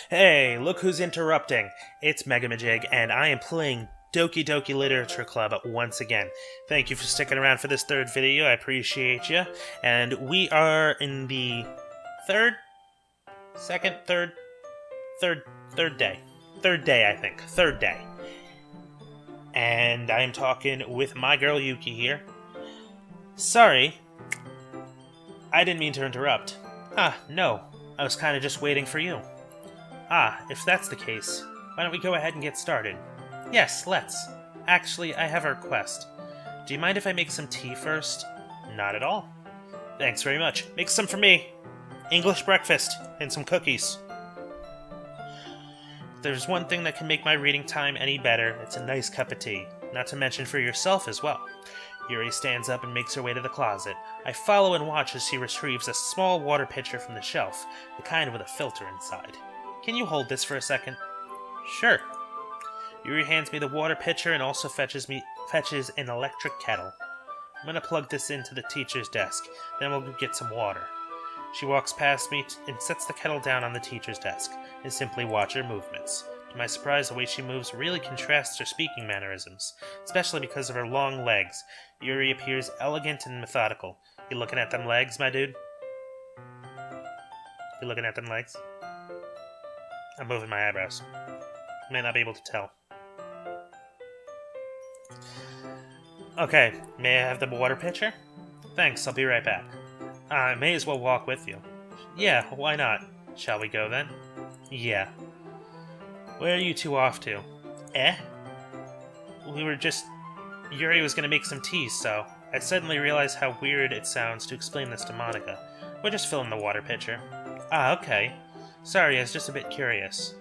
Hey, look who's interrupting. It's Megamajig, and I am playing Doki Doki Literature Club once again. Thank you for sticking around for this third video. I appreciate you. And we are in the third day, I think. Third day. And I am talking with my girl Yuki here. Sorry, I didn't mean to interrupt. No. I was kind of just waiting for you. If that's the case, why don't we go ahead and get started? Yes, let's. Actually, I have a request. Do you mind if I make some tea first? Not at all. Thanks very much. Make some for me. English breakfast and some cookies. If there's one thing that can make my reading time any better, it's a nice cup of tea. Not to mention for yourself as well. Yuri stands up and makes her way to the closet. I follow and watch as she retrieves a small water pitcher from the shelf, the kind with a filter inside. Can you hold this for a second? Sure. Yuri hands me the water pitcher and also fetches an electric kettle. I'm gonna plug this into the teacher's desk, then we'll get some water. She walks past me and sets the kettle down on the teacher's desk, and simply watch her movements. To my surprise, the way she moves really contrasts her speaking mannerisms, especially because of her long legs. Yuri appears elegant and methodical. You looking at them legs, my dude? You looking at them legs? I'm moving my eyebrows. You may not be able to tell. Okay, may I have the water pitcher? Thanks, I'll be right back. I may as well walk with you. Yeah, why not? Shall we go then? Yeah. Where are you two off to? Yuri was gonna make some tea, so I suddenly realized how weird it sounds to explain this to Monika. We're just filling the water pitcher. Okay. Sorry, I was just a bit curious.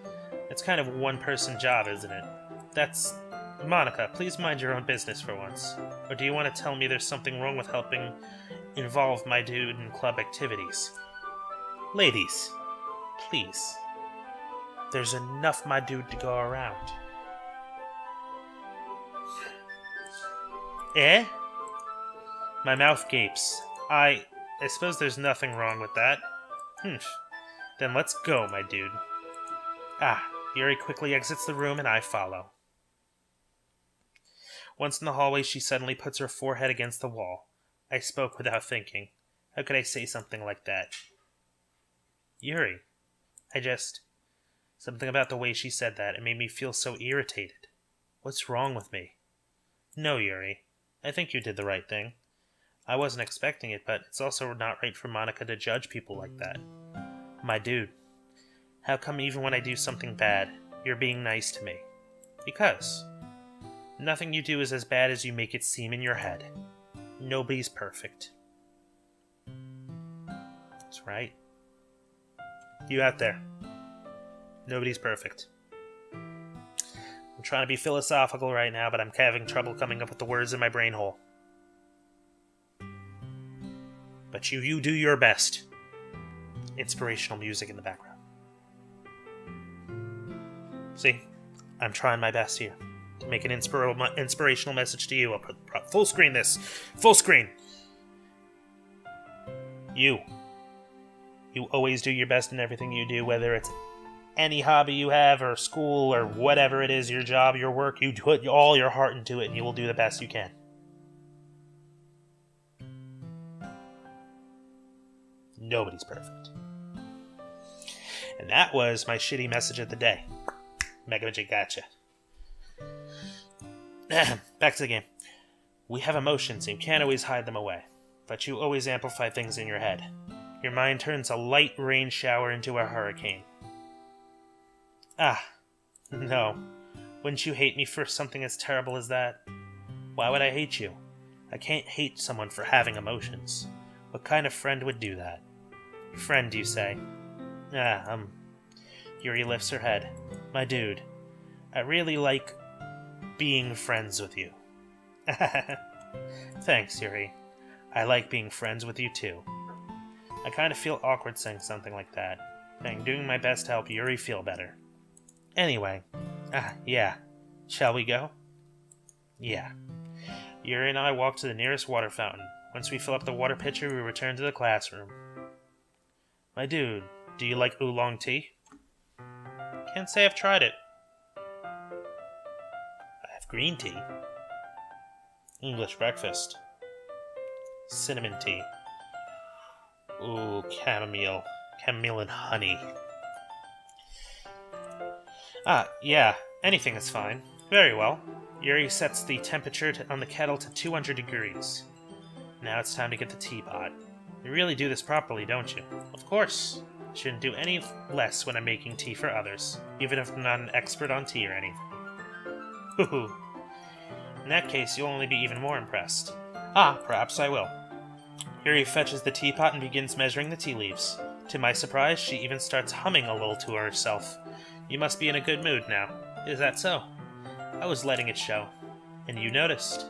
It's kind of a one-person job, isn't it? Monika, please mind your own business for once. Or do you want to tell me there's something wrong with helping involve my dude in club activities? Ladies, please. There's enough my dude to go around. My mouth gapes. I suppose there's nothing wrong with that. Then let's go, my dude. Yuri quickly exits the room and I follow. Once in the hallway, she suddenly puts her forehead against the wall. I spoke without thinking. How could I say something like that? Yuri. Something about the way she said that, it made me feel so irritated. What's wrong with me? No, Yuri. I think you did the right thing. I wasn't expecting it, but it's also not right for Monika to judge people like that. My dude. How come even when I do something bad, you're being nice to me? Because nothing you do is as bad as you make it seem in your head. Nobody's perfect. That's right. You out there. Nobody's perfect. I'm trying to be philosophical right now, but I'm having trouble coming up with the words in my brain hole. But you do your best. Inspirational music in the background. See? I'm trying my best here to make an inspirational message to you. I'll put full screen this. Full screen. You always do your best in everything you do, whether it's any hobby you have or school or whatever it is, your job, your work, you put all your heart into it and you will do the best you can. Nobody's perfect. And that was my shitty message of the day. Megamajig gotcha. Back to the game. We have emotions and you can't always hide them away, but you always amplify things in your head. Your mind turns a light rain shower into a hurricane. No. Wouldn't you hate me for something as terrible as that? Why would I hate you? I can't hate someone for having emotions. What kind of friend would do that? Friend, you say? Yuri lifts her head. My dude, I really like being friends with you. Thanks, Yuri. I like being friends with you too. I kind of feel awkward saying something like that, but I'm doing my best to help Yuri feel better. Anyway, yeah. Shall we go? Yeah. Yuri and I walk to the nearest water fountain. Once we fill up the water pitcher, we return to the classroom. My dude, do you like oolong tea? Can't say I've tried it. I have green tea. English breakfast. Cinnamon tea. Ooh, chamomile. Chamomile and honey. Yeah. Anything is fine. Very well. Yuri sets the temperature on the kettle to 200 degrees. Now it's time to get the teapot. You really do this properly, don't you? Of course. I shouldn't do any less when I'm making tea for others, even if I'm not an expert on tea or anything. Hoo-hoo. In that case, you'll only be even more impressed. Perhaps I will. Yuri fetches the teapot and begins measuring the tea leaves. To my surprise, she even starts humming a little to herself. You must be in a good mood now. Is that so? I was letting it show. And you noticed.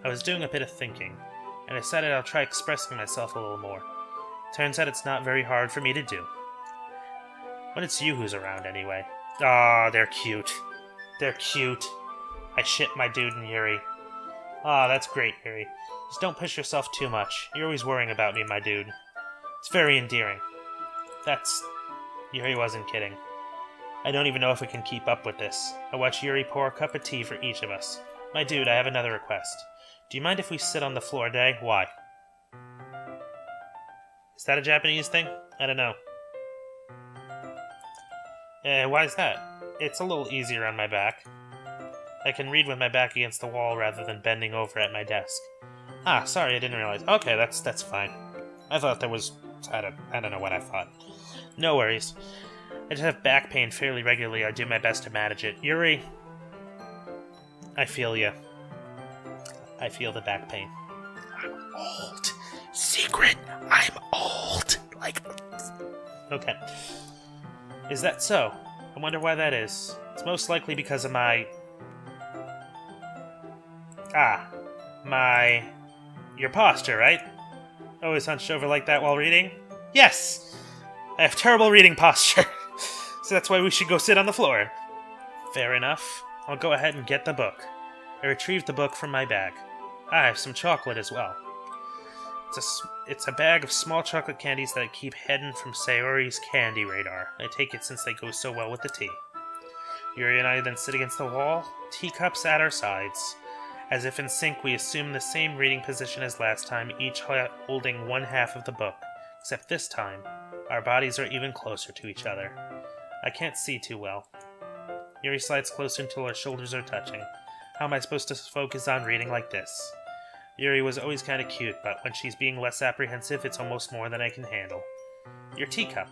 I was doing a bit of thinking, and I decided I'll try expressing myself a little more. Turns out it's not very hard for me to do. When it's you who's around, anyway. They're cute. They're cute. I ship my dude and Yuri. That's great, Yuri. Just don't push yourself too much. You're always worrying about me, my dude. It's very endearing. Yuri wasn't kidding. I don't even know if I can keep up with this. I watch Yuri pour a cup of tea for each of us. My dude, I have another request. Do you mind if we sit on the floor today? Why? Is that a Japanese thing? I don't know. Why is that? It's a little easier on my back. I can read with my back against the wall rather than bending over at my desk. Sorry, I didn't realize. Okay, that's fine. I thought there was... I don't know what I thought. No worries. I just have back pain fairly regularly. I do my best to manage it. Yuri, I feel you. I feel the back pain. I'm old. Secret, I'm old. Okay. Is that so? I wonder why that is. It's most likely because of my... Your posture, right? Always hunched over like that while reading? Yes! I have terrible reading posture. So that's why we should go sit on the floor. Fair enough. I'll go ahead and get the book. I retrieved the book from my bag. I have some chocolate as well. It's a bag of small chocolate candies that I keep hidden from Sayori's candy radar. I take it since they go so well with the tea. Yuri and I then sit against the wall, teacups at our sides. As if in sync, we assume the same reading position as last time, each holding one half of the book. Except this time, our bodies are even closer to each other. I can't see too well. Yuri slides closer until our shoulders are touching. How am I supposed to focus on reading like this? Yuri was always kind of cute, but when she's being less apprehensive, it's almost more than I can handle. Your teacup.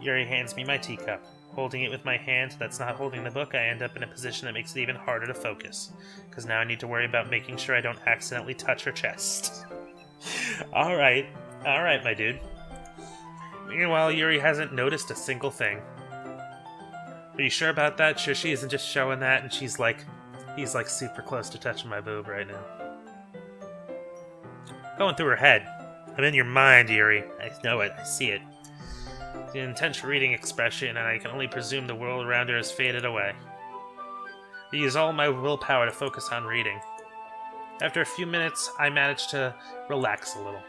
Yuri hands me my teacup. Holding it with my hand that's not holding the book, I end up in a position that makes it even harder to focus. Because now I need to worry about making sure I don't accidentally touch her chest. Alright, my dude. Meanwhile, Yuri hasn't noticed a single thing. Are you sure about that? Sure she isn't just showing that and he's like super close to touching my boob right now. Going through her head. I'm in your mind, Yuri. I know it. I see it. The intense reading expression, and I can only presume the world around her has faded away. I use all my willpower to focus on reading. After a few minutes, I manage to relax a little.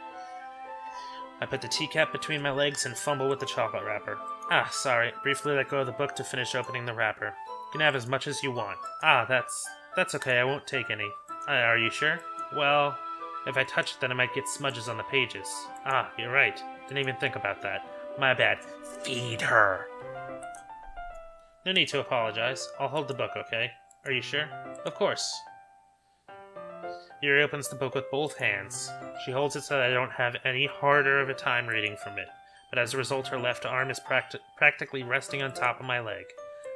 I put the teacup between my legs and fumble with the chocolate wrapper. Sorry. Briefly let go of the book to finish opening the wrapper. You can have as much as you want. That's okay. I won't take any. Are you sure? Well, if I touch it, then I might get smudges on the pages. You're right. Didn't even think about that. My bad. Feed her. No need to apologize. I'll hold the book, okay? Are you sure? Of course. Yuri opens the book with both hands. She holds it so that I don't have any harder of a time reading from it, but as a result her left arm is practically resting on top of my leg.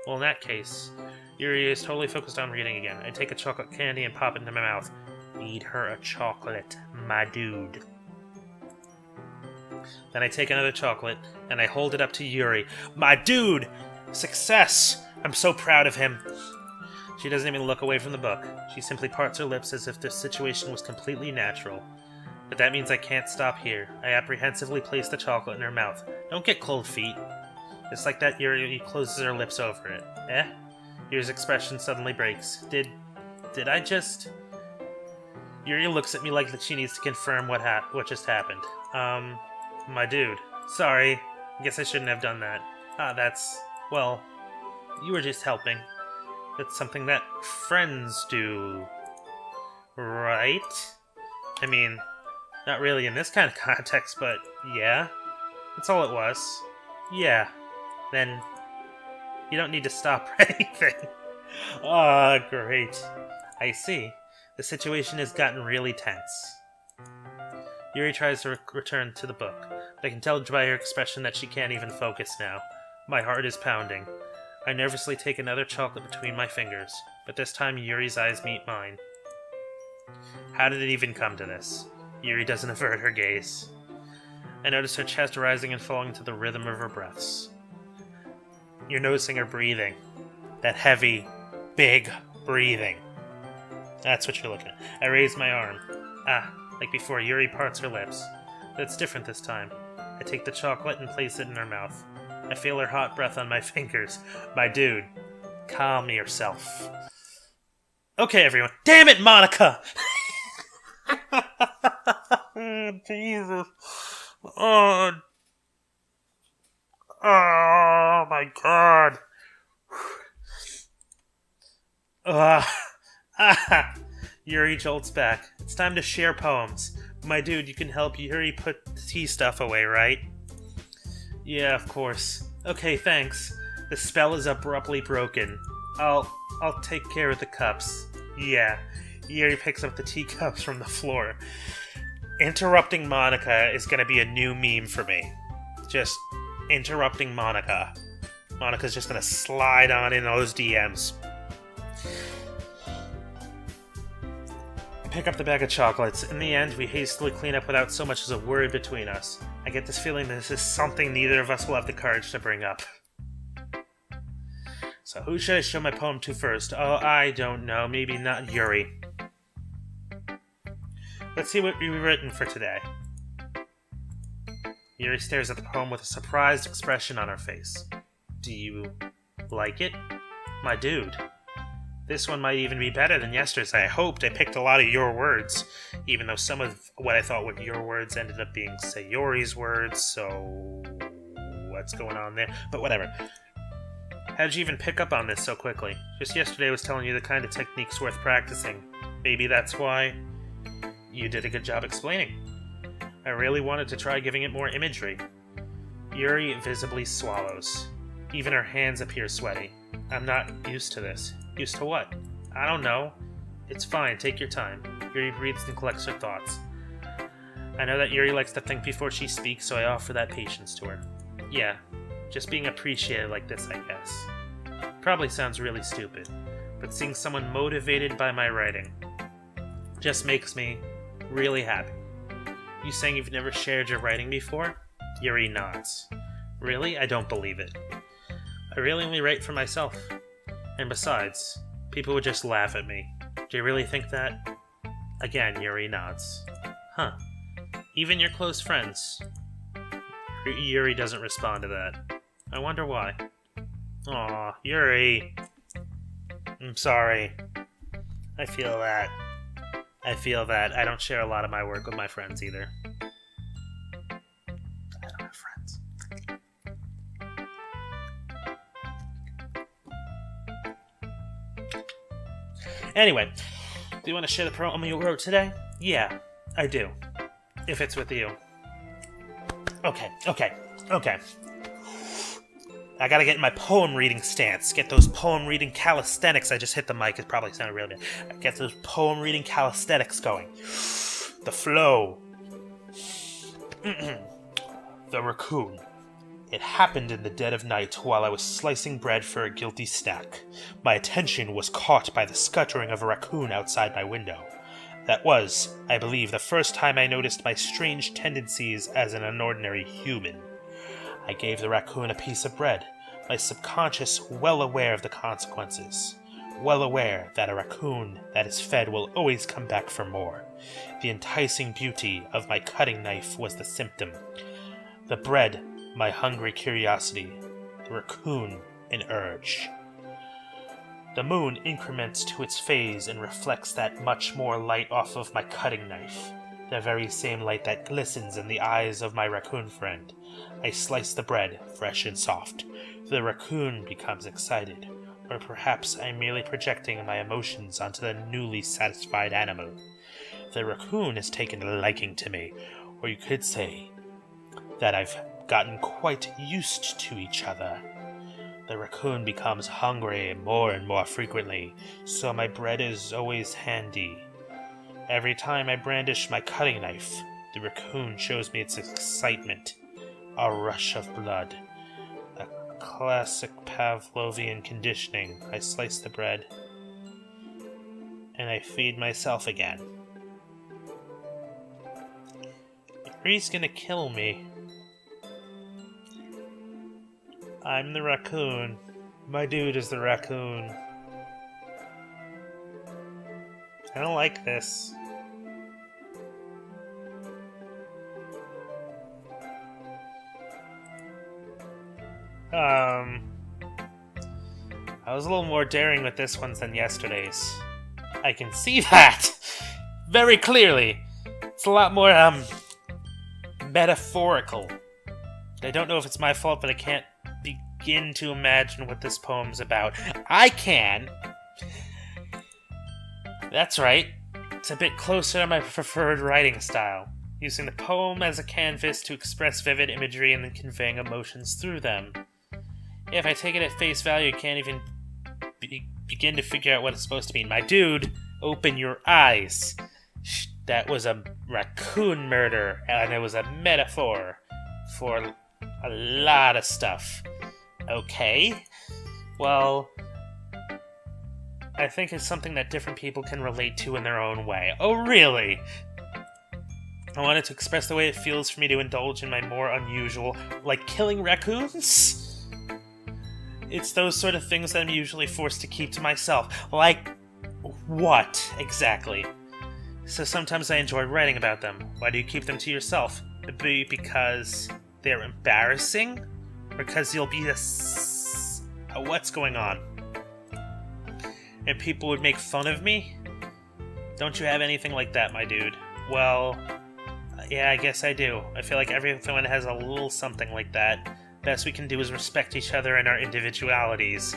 Well, in that case, Yuri is totally focused on reading again. I take a chocolate candy and pop it into my mouth. Feed her a chocolate, my dude. Then I take another chocolate, and I hold it up to Yuri. My dude! Success! I'm so proud of him. She doesn't even look away from the book. She simply parts her lips as if the situation was completely natural. But that means I can't stop here. I apprehensively place the chocolate in her mouth. Don't get cold feet. Just like that, Yuri closes her lips over it. Yuri's expression suddenly breaks. Did I just... Yuri looks at me like that she needs to confirm what just happened. My dude. Sorry. I guess I shouldn't have done that. Well, You were just helping. That's something that friends do, right? I mean, not really in this kind of context, but yeah. That's all it was. Yeah. Then, you don't need to stop or anything. Ah, great. I see. The situation has gotten really tense. Yuri tries to return to the book, but I can tell by her expression that she can't even focus now. My heart is pounding. I nervously take another chocolate between my fingers, but this time Yuri's eyes meet mine. How did it even come to this? Yuri doesn't avert her gaze. I notice her chest rising and falling to the rhythm of her breaths. You're noticing her breathing. That heavy, big breathing. That's what you're looking at. I raise my arm. Ah, like before, Yuri parts her lips. But it's different this time. I take the chocolate and place it in her mouth. I feel her hot breath on my fingers. My dude, calm yourself. Okay, everyone. Damn it, Monika! Jesus. Oh my god. Yuri jolts back. It's time to share poems. My dude, you can help Yuri put the tea stuff away, right? Yeah, of course. Okay, thanks. The spell is abruptly broken. I'll take care of the cups. Yeah. Yuri picks up the teacups from the floor. Interrupting Monika is gonna be a new meme for me. Just interrupting Monika. Monika's just gonna slide on in those DMs. I pick up the bag of chocolates. In the end, we hastily clean up without so much as a word between us. I get this feeling this is something neither of us will have the courage to bring up. So who should I show my poem to first? Oh, I don't know. Maybe not Yuri. Let's see what we've written for today. Yuri stares at the poem with a surprised expression on her face. Do you like it? My dude. This one might even be better than yesterday's. I hoped. I picked a lot of your words, even though some of what I thought were your words ended up being Sayori's words, so what's going on there? But whatever. How'd you even pick up on this so quickly? Just yesterday I was telling you the kind of technique's worth practicing. Maybe that's why you did a good job explaining. I really wanted to try giving it more imagery. Yuri visibly swallows. Even her hands appear sweaty. I'm not used to this. Used to what? I don't know. It's fine, take your time. Yuri breathes and collects her thoughts. I know that Yuri likes to think before she speaks, so I offer that patience to her. Yeah, just being appreciated like this, I guess. Probably sounds really stupid, but seeing someone motivated by my writing just makes me really happy. You saying you've never shared your writing before? Yuri nods. Really? I don't believe it. I really only write for myself. And besides, people would just laugh at me. Do you really think that? Again, Yuri nods. Huh. Even your close friends. Yuri doesn't respond to that. I wonder why. Aw, Yuri. I'm sorry. I feel that. I don't share a lot of my work with my friends either. I don't have friends. Anyway, do you want to share the poem you wrote today? Yeah, I do. If it's with you. Okay. I gotta get in my poem reading stance. Get those poem reading calisthenics. I just hit the mic. It probably sounded real bad. Get those poem reading calisthenics going. The flow. The raccoon. It happened in the dead of night while I was slicing bread for a guilty snack. My attention was caught by the scuttering of a raccoon outside my window. That was, I believe, the first time I noticed my strange tendencies as an unordinary human. I gave the raccoon a piece of bread, my subconscious well aware of the consequences. Well aware that a raccoon that is fed will always come back for more. The enticing beauty of my cutting knife was the symptom. The bread, my hungry curiosity. The raccoon, an urge. The moon increments to its phase and reflects that much more light off of my cutting knife. The very same light that glistens in the eyes of my raccoon friend. I slice the bread, fresh and soft. The raccoon becomes excited, or perhaps I'm merely projecting my emotions onto the newly satisfied animal. The raccoon has taken a liking to me, or you could say that I've gotten quite used to each other. The raccoon becomes hungry more and more frequently, so my bread is always handy. Every time I brandish my cutting knife, the raccoon shows me its excitement. A rush of blood. A classic Pavlovian conditioning. I slice the bread, and I feed myself again. Yuri's gonna kill me. I'm the raccoon. My dude is the raccoon. I don't like this. I was a little more daring with this one than yesterday's. I can see that very clearly. It's a lot more, metaphorical. I don't know if it's my fault, but I can't begin to imagine what this poem's about. I can! That's right. It's a bit closer to my preferred writing style, using the poem as a canvas to express vivid imagery and then conveying emotions through them. If I take it at face value, I can't even begin to figure out what it's supposed to mean. My dude, open your eyes. That was a raccoon murder, and it was a metaphor for a lot of stuff. Okay? Well, I think it's something that different people can relate to in their own way. Oh, really? I wanted to express the way it feels for me to indulge in my more unusual, like killing raccoons? It's those sort of things that I'm usually forced to keep to myself. Like, what, exactly? So sometimes I enjoy writing about them. Why do you keep them to yourself? Because they're embarrassing? Or because you'll be what's going on? And people would make fun of me? Don't you have anything like that, my dude? Well, yeah, I guess I do. I feel like everyone has a little something like that. Best we can do is respect each other and our individualities.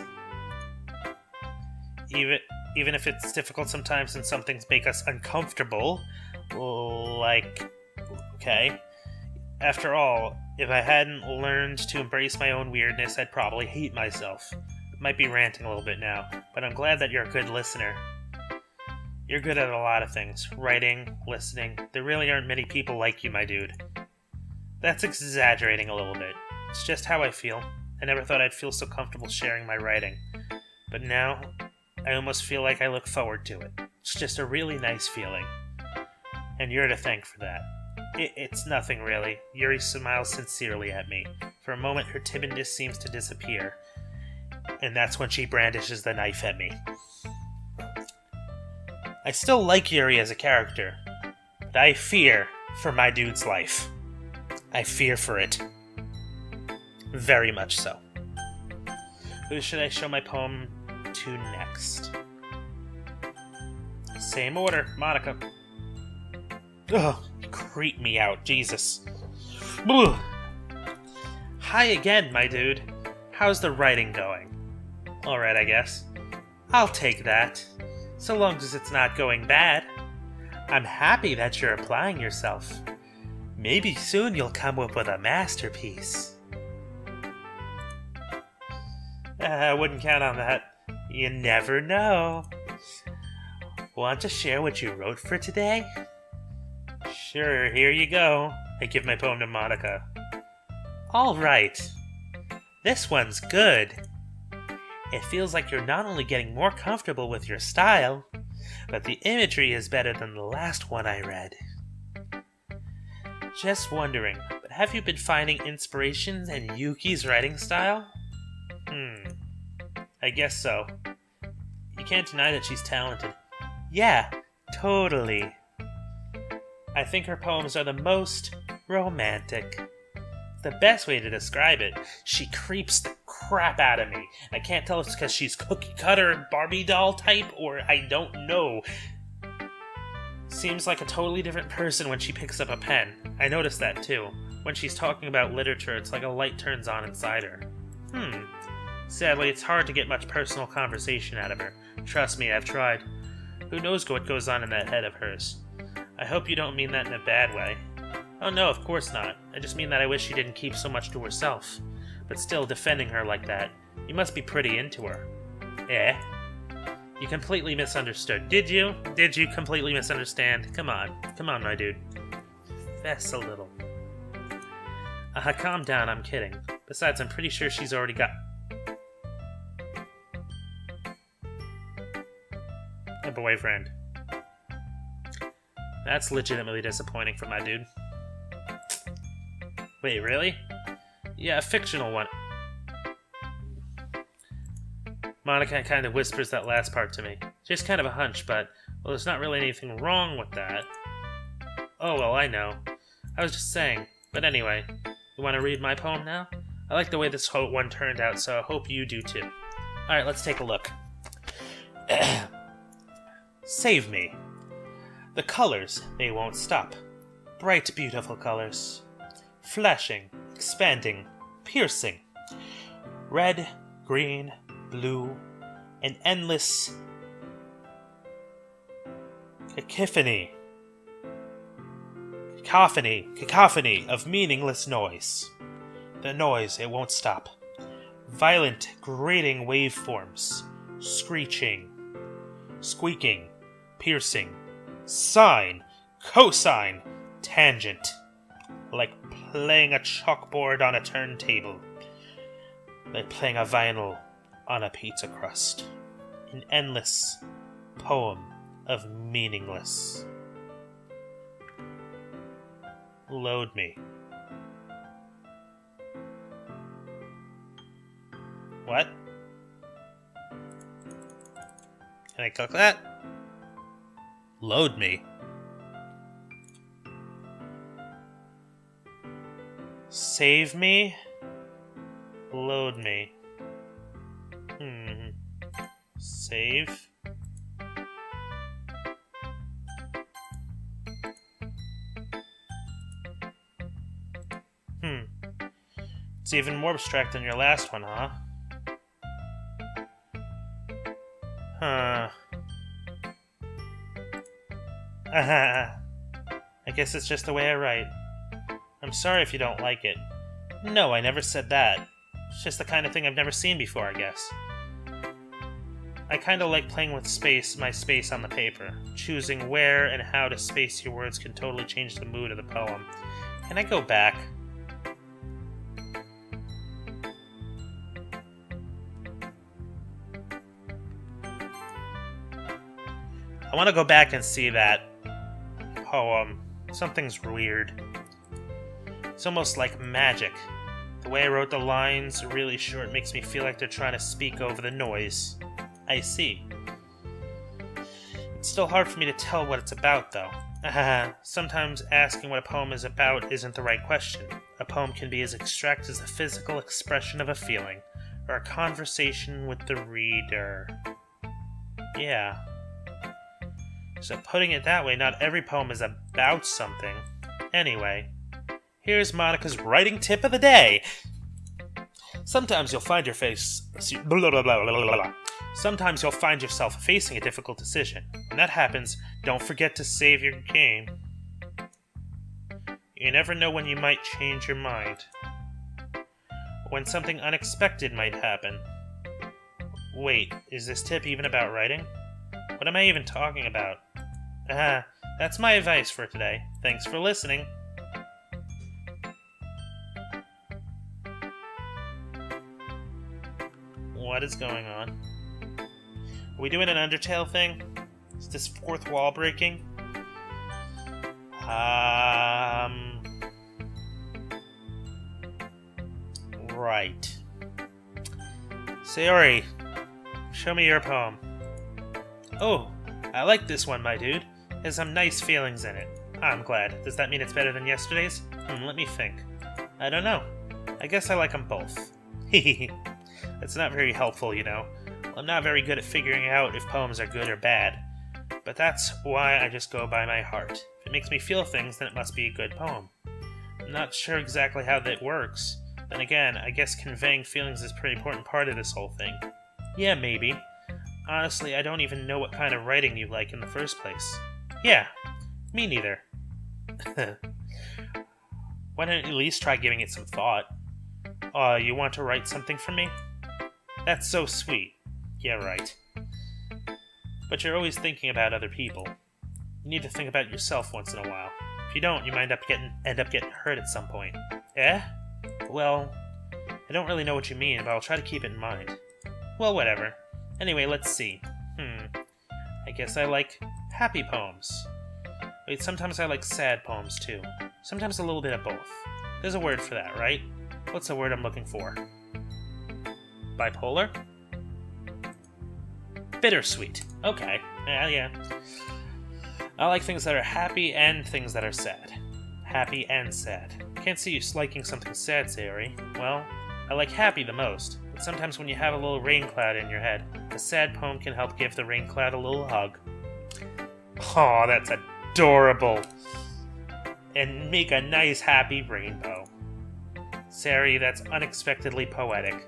Even if it's difficult sometimes and some things make us uncomfortable. Like, okay. After all, if I hadn't learned to embrace my own weirdness, I'd probably hate myself. Might be ranting a little bit now, but I'm glad that you're a good listener. You're good at a lot of things. Writing, listening. There really aren't many people like you, my dude. That's exaggerating a little bit. It's just how I feel. I never thought I'd feel so comfortable sharing my writing. But now, I almost feel like I look forward to it. It's just a really nice feeling. And you're to thank for that. It's nothing, really. Yuri smiles sincerely at me. For a moment, her timidness seems to disappear. And that's when she brandishes the knife at me. I still like Yuri as a character, but I fear for my dude's life. I fear for it. Very much so. Who should I show my poem to next? Same order, Monika. Ugh, you creep me out, Jesus. Ugh. Hi again, my dude. How's the writing going? Alright, I guess. I'll take that. So long as it's not going bad. I'm happy that you're applying yourself. Maybe soon you'll come up with a masterpiece. I wouldn't count on that. You never know. Want to share what you wrote for today? Sure, here you go. I give my poem to Monika. Alright. This one's good. It feels like you're not only getting more comfortable with your style, but the imagery is better than the last one I read. Just wondering, but have you been finding inspirations in Yuki's writing style? I guess so. You can't deny that she's talented. Yeah, totally. I think her poems are the most romantic. The best way to describe it, she creeps the crap out of me. I can't tell if it's because she's cookie cutter Barbie doll type, or I don't know. Seems like a totally different person when she picks up a pen. I noticed that too. When she's talking about literature, it's like a light turns on inside her. Sadly, it's hard to get much personal conversation out of her. Trust me, I've tried. Who knows what goes on in that head of hers? I hope you don't mean that in a bad way. Oh no, of course not. I just mean that I wish she didn't keep so much to herself. But still, defending her like that, you must be pretty into her. Eh? You completely misunderstood. Did you? Did you completely misunderstand? Come on, my dude. Fess a little. Calm down, I'm kidding. Besides, I'm pretty sure she's already got a boyfriend. That's legitimately disappointing for my dude. Wait, really? Yeah, a fictional one. Monika kind of whispers that last part to me. Just kind of a hunch, but, well, there's not really anything wrong with that. Oh, well, I know. I was just saying. But anyway, you want to read my poem now? I like the way this whole one turned out, so I hope you do too. Alright, let's take a look. Save me. The colors, they won't stop. Bright, beautiful colors. Flashing, expanding, piercing. Red, green, blue, an endless cacophony of meaningless noise. The noise, it won't stop. Violent, grating waveforms, screeching, squeaking, piercing, sine, cosine, tangent, like playing a chalkboard on a turntable, like playing a vinyl on a pizza crust. An endless poem of meaningless. Load me. What? Can I click that? Load me. Save me? Load me. Save. It's even more abstract than your last one, huh? I guess it's just the way I write. I'm sorry if you don't like it. No, I never said that. It's just the kind of thing I've never seen before, I guess. I kinda like playing with my space on the paper. Choosing where and how to space your words can totally change the mood of the poem. Can I go back? I want to go back and see that poem. Something's weird. It's almost like magic. The way I wrote the lines really short makes me feel like they're trying to speak over the noise. I see. It's still hard for me to tell what it's about, though. Sometimes asking what a poem is about isn't the right question. A poem can be as abstract as the physical expression of a feeling, or a conversation with the reader. Yeah. So putting it that way, not every poem is about something. Anyway, here's Monika's writing tip of the day. Sometimes you'll find Sometimes you'll find yourself facing a difficult decision. When that happens, don't forget to save your game. You never know when you might change your mind. When something unexpected might happen. Wait, is this tip even about writing? What am I even talking about? That's my advice for today. Thanks for listening. What is going on? Are we doing an Undertale thing? Is this fourth wall breaking? Right. Sayori, show me your poem. Oh, I like this one, my dude. It has some nice feelings in it. I'm glad. Does that mean it's better than yesterday's? Let me think. I don't know. I guess I like them both. Hehehe. That's not very helpful, you know. I'm not very good at figuring out if poems are good or bad. But that's why I just go by my heart. If it makes me feel things, then it must be a good poem. I'm not sure exactly how that works, Then again, I guess conveying feelings is a pretty important part of this whole thing. Yeah, maybe. Honestly, I don't even know what kind of writing you like in the first place. Yeah, me neither. Why don't you at least try giving it some thought? You want to write something for me? That's so sweet. Yeah, right. But you're always thinking about other people. You need to think about yourself once in a while. If you don't, you might end up getting hurt at some point. Eh? Well, I don't really know what you mean, but I'll try to keep it in mind. Well, whatever. Anyway, let's see. I guess I like happy poems. Wait, sometimes I like sad poems too. Sometimes a little bit of both. There's a word for that, right? What's the word I'm looking for? Bipolar? Bittersweet. Okay. Yeah. I like things that are happy and things that are sad. Happy and sad. Can't see you liking something sad, Sayori. Well, I like happy the most, but sometimes when you have a little rain cloud in your head, a sad poem can help give the rain cloud a little hug. Aw, that's adorable. And make a nice happy rainbow. Sayori, that's unexpectedly poetic.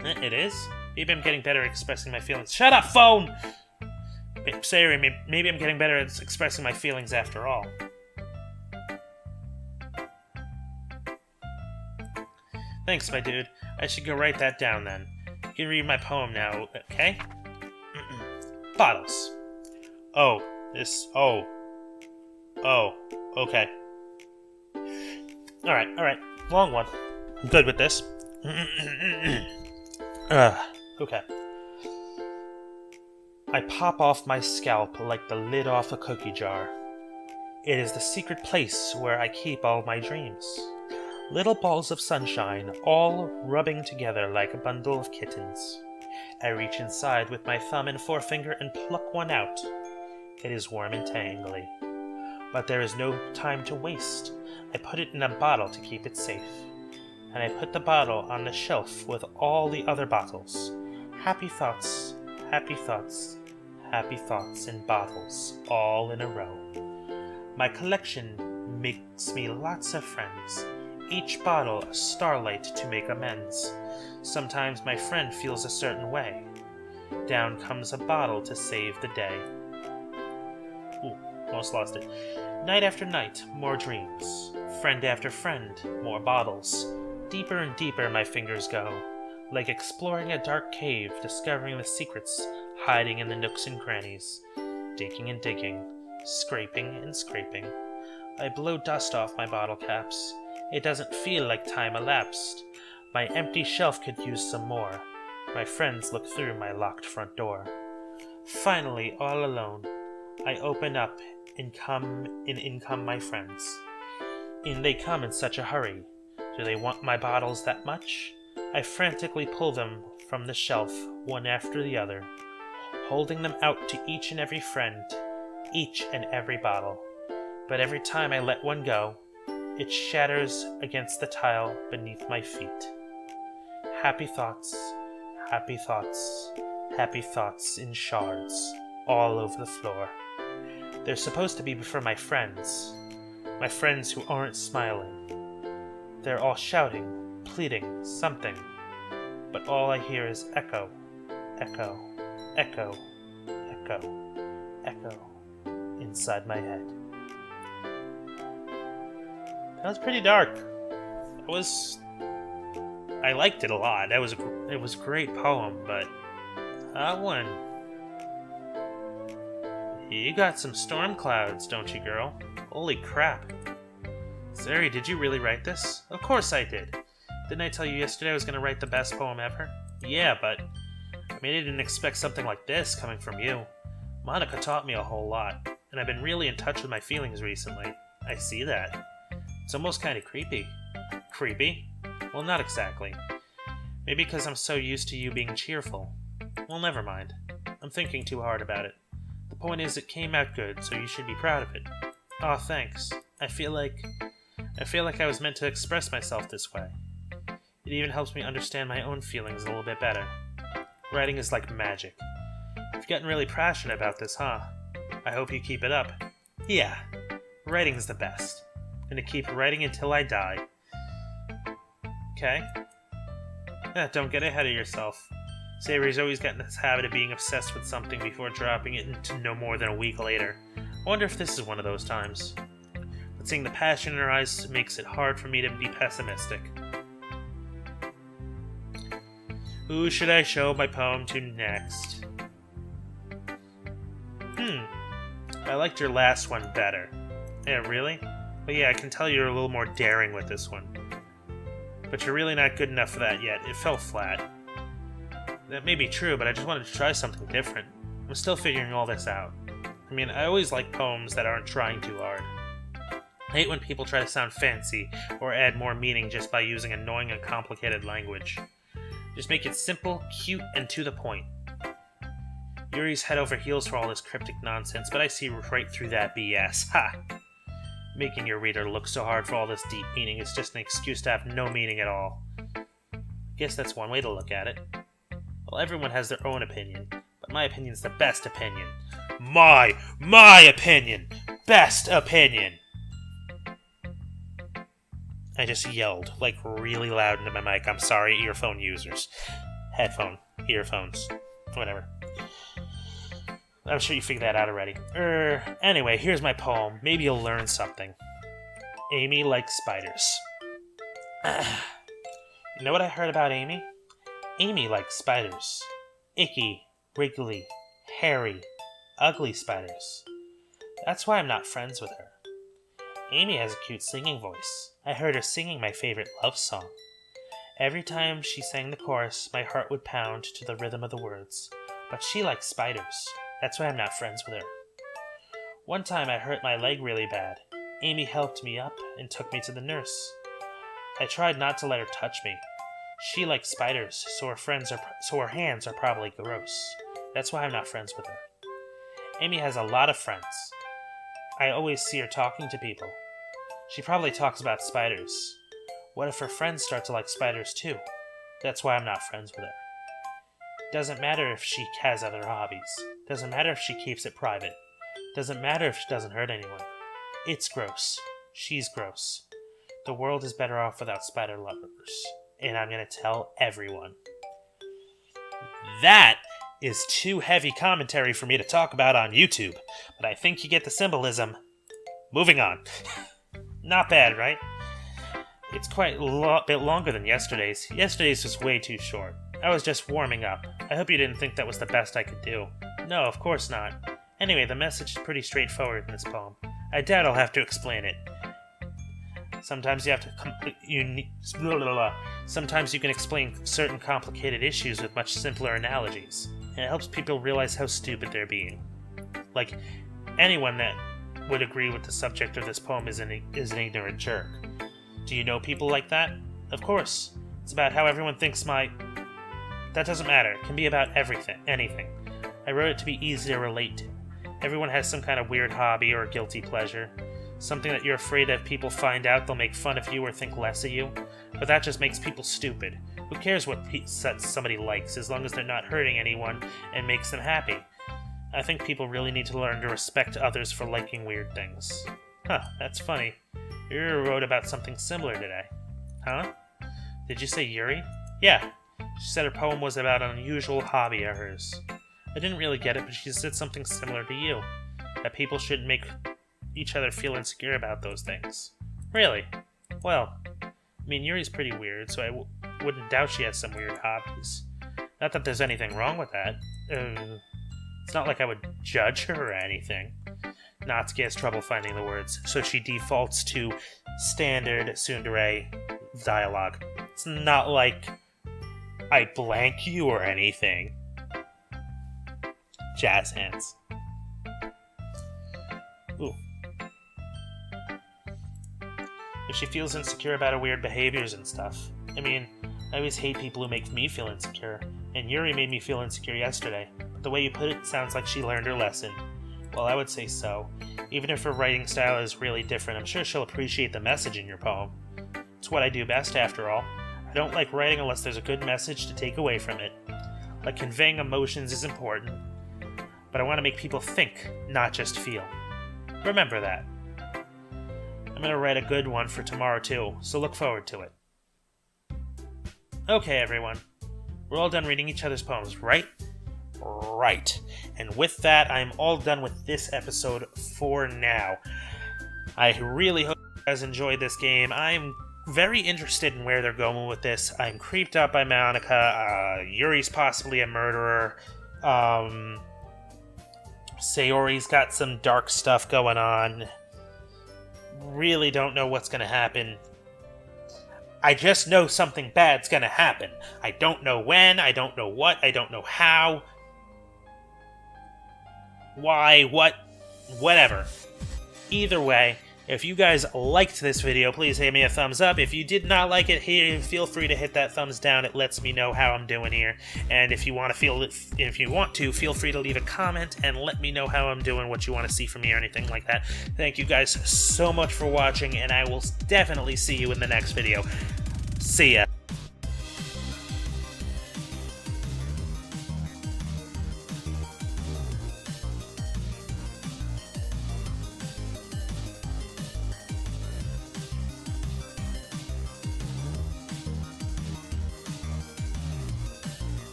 It is? Maybe I'm getting better at expressing my feelings. Shut up, phone! Sayori, maybe I'm getting better at expressing my feelings after all. Thanks, my dude. I should go write that down then. You can read my poem now, okay? Bottles. Oh, okay. Alright. Long one. I'm good with this. Okay. I pop off my scalp like the lid off a cookie jar. It is the secret place where I keep all my dreams. Little balls of sunshine, all rubbing together like a bundle of kittens. I reach inside with my thumb and forefinger and pluck one out. It is warm and tangly. But there is no time to waste. I put it in a bottle to keep it safe. And I put the bottle on the shelf with all the other bottles. Happy thoughts, happy thoughts, happy thoughts in bottles, all in a row. My collection makes me lots of friends. Each bottle a starlight to make amends. Sometimes my friend feels a certain way. Down comes a bottle to save the day. Ooh, almost lost it. Night after night, more dreams. Friend after friend, more bottles. Deeper and deeper my fingers go, like exploring a dark cave, discovering the secrets hiding in the nooks and crannies. Digging and digging, scraping and scraping. I blow dust off my bottle caps. It doesn't feel like time elapsed. My empty shelf could use some more. My friends look through my locked front door. Finally, all alone, I open up and in come my friends. In they come in such a hurry. Do they want my bottles that much? I frantically pull them from the shelf, one after the other, holding them out to each and every friend, each and every bottle. But every time I let one go, it shatters against the tile beneath my feet. Happy thoughts, happy thoughts, happy thoughts in shards all over the floor. They're supposed to be for my friends who aren't smiling. They're all shouting, pleading, something, but all I hear is echo, echo, echo, echo, echo inside my head. That was pretty dark. I liked it a lot. It was a great poem, but that one, you got some storm clouds, don't you, girl? Holy crap. Sayori, did you really write this? Of course I did. Didn't I tell you yesterday I was going to write the best poem ever? Yeah, but I didn't expect something like this coming from you. Monika taught me a whole lot, and I've been really in touch with my feelings recently. I see that. It's almost kind of creepy. Creepy? Well, not exactly. Maybe because I'm so used to you being cheerful. Well, never mind. I'm thinking too hard about it. The point is, it came out good, so you should be proud of it. Aw, thanks. I feel like I was meant to express myself this way. It even helps me understand my own feelings a little bit better. Writing is like magic. You've gotten really passionate about this, huh? I hope you keep it up. Yeah, writing's the best. I'm gonna keep writing until I die. Okay. Don't get ahead of yourself. Savory's always got in this habit of being obsessed with something before dropping it into no more than a week later. I wonder if this is one of those times. But seeing the passion in her eyes makes it hard for me to be pessimistic. Who should I show my poem to next? I liked your last one better. Yeah, really? But yeah, I can tell you're a little more daring with this one. But you're really not good enough for that yet. It fell flat. That may be true, but I just wanted to try something different. I'm still figuring all this out. I mean, I always like poems that aren't trying too hard. I hate when people try to sound fancy or add more meaning just by using annoying and complicated language. Just make it simple, cute, and to the point. Yuri's head over heels for all this cryptic nonsense, but I see right through that BS. Ha! Making your reader look so hard for all this deep meaning is just an excuse to have no meaning at all. Guess that's one way to look at it. Well, everyone has their own opinion, but my opinion's the best opinion. My opinion! Best opinion! I just yelled, like, really loud into my mic. I'm sorry, earphone users. Earphones, whatever. I'm sure you figured that out already. Anyway, here's my poem. Maybe you'll learn something. Amy likes spiders. You know what I heard about Amy? Amy likes spiders. Icky, wriggly, hairy, ugly spiders. That's why I'm not friends with her. Amy has a cute singing voice. I heard her singing my favorite love song. Every time she sang the chorus, my heart would pound to the rhythm of the words. But she likes spiders. That's why I'm not friends with her. One time I hurt my leg really bad. Amy helped me up and took me to the nurse. I tried not to let her touch me. She likes spiders, so her hands are probably gross. That's why I'm not friends with her. Amy has a lot of friends. I always see her talking to people. She probably talks about spiders. What if her friends start to like spiders too? That's why I'm not friends with her. Doesn't matter if she has other hobbies. Doesn't matter if she keeps it private. Doesn't matter if she doesn't hurt anyone. It's gross. She's gross. The world is better off without spider lovers. And I'm gonna tell everyone. That is too heavy commentary for me to talk about on YouTube, but I think you get the symbolism. Moving on. Not bad, right? It's quite a bit longer than yesterday's. Yesterday's was way too short. I was just warming up. I hope you didn't think that was the best I could do. No, of course not. Anyway, the message is pretty straightforward in this poem. I doubt I'll have to explain it. Sometimes you have to Sometimes you can explain certain complicated issues with much simpler analogies, and it helps people realize how stupid they're being. Like, anyone that would agree with the subject of this poem is an ignorant jerk. Do you know people like that? Of course. It's about how everyone thinks That doesn't matter. It can be about anything. I wrote it to be easy to relate to. Everyone has some kind of weird hobby or guilty pleasure. Something that you're afraid that if people find out they'll make fun of you or think less of you. But that just makes people stupid. Who cares what somebody likes, as long as they're not hurting anyone and makes them happy? I think people really need to learn to respect others for liking weird things. Huh, that's funny. Yuri wrote about something similar today. Huh? Did you say Yuri? Yeah. She said her poem was about an unusual hobby of hers. I didn't really get it, but she said something similar to you. That people shouldn't make each other feel insecure about those things. Really? Well, I mean, Yuri's pretty weird, so I wouldn't doubt she has some weird hobbies. Not that there's anything wrong with that. It's not like I would judge her or anything. Natsuki has trouble finding the words, so she defaults to standard tsundere dialogue. It's not like I blank you or anything. Jazz hands. Ooh. If she feels insecure about her weird behaviors and stuff. I mean, I always hate people who make me feel insecure, and Yuri made me feel insecure yesterday, but the way you put it sounds like she learned her lesson. Well, I would say so. Even if her writing style is really different, I'm sure she'll appreciate the message in your poem. It's what I do best, after all. I don't like writing unless there's a good message to take away from it. Like, conveying emotions is important, but I want to make people think, not just feel. Remember that. I'm going to write a good one for tomorrow too, so look forward to it. Okay, everyone. We're all done reading each other's poems, right? Right. And with that, I'm all done with this episode for now. I really hope you guys enjoyed this game. I'm very interested in where they're going with this. I'm creeped out by Monika. Yuri's possibly a murderer. Sayori's got some dark stuff going on. Really don't know what's going to happen. I just know something bad's going to happen. I don't know when, I don't know what, I don't know how. Why, what, whatever. Either way, if you guys liked this video, please give me a thumbs up. If you did not like it, feel free to hit that thumbs down. It lets me know how I'm doing here. And if you want to feel free to leave a comment and let me know how I'm doing, what you want to see from me or anything like that. Thank you guys so much for watching, and I will definitely see you in the next video. See ya.